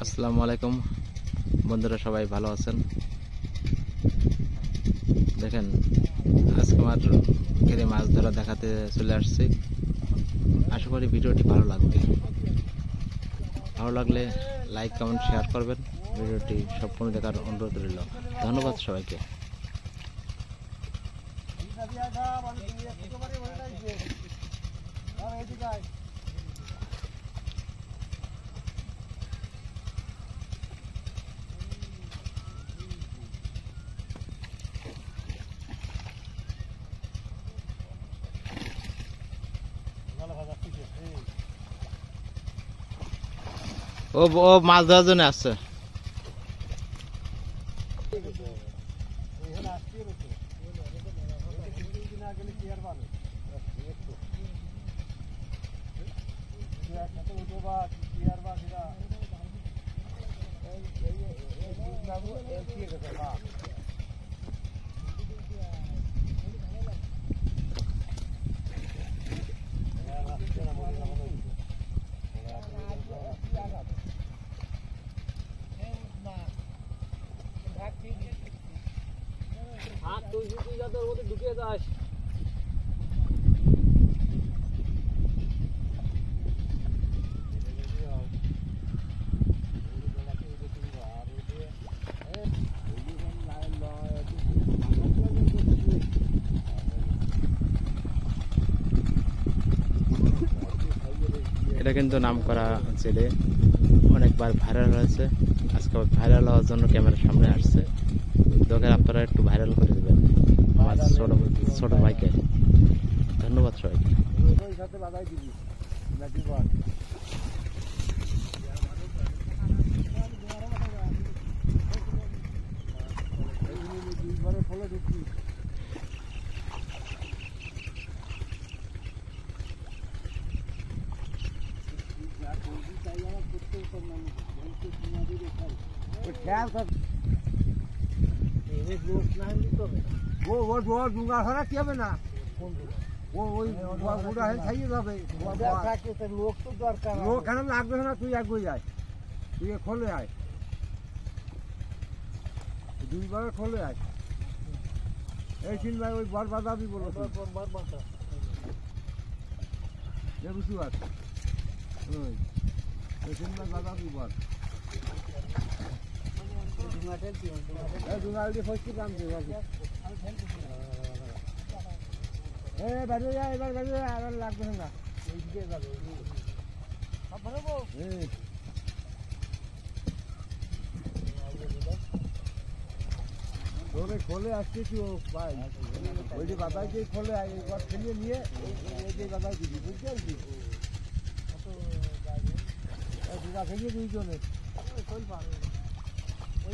আসসালামু আলাইকুম বন্ধুরা, সবাই ভালো আছেন? দেখেন, আজকে আমার ঘেরে মাছ ধরা দেখাতে চলে আসছি। আশা করি ভিডিওটি ভালো লাগবে। ভালো লাগলে লাইক কমেন্ট শেয়ার করবেন। ভিডিওটি সম্পূর্ণ দেখার অনুরোধ রইল। ধন্যবাদ সবাইকে। ও মাছ ধরার জন্য আসছে। ঢুকিয়ে যাস। এটা কিন্তু নাম করা ছেলে, অনেকবার ভাইরাল হয়েছে। আজকে ভাইরাল হওয়ার জন্য ক্যামেরার সামনে আসছে। দরকার আপনারা একটু ভাইরাল করে দেবেন আমার ছোট ভাইকে। ধন্যবাদ সবাইকে। লাগবে না, তুই একবার আয়, তুই খোলে আয়, দুইবার খোলে আয়। এই সিন ভাই ওই বর বাজাবি বলো, বুঝতে পারছ? ওই সিন ভাই বাজাবি বর লাগবে না। খোলে আসছে কি ভাই, ওই যে বাদাই যে খোলে খেলিয়ে নিয়ে যে বাদাই দিবি, বুঝতে পারছি? খেলিয়ে দুইজনে ওই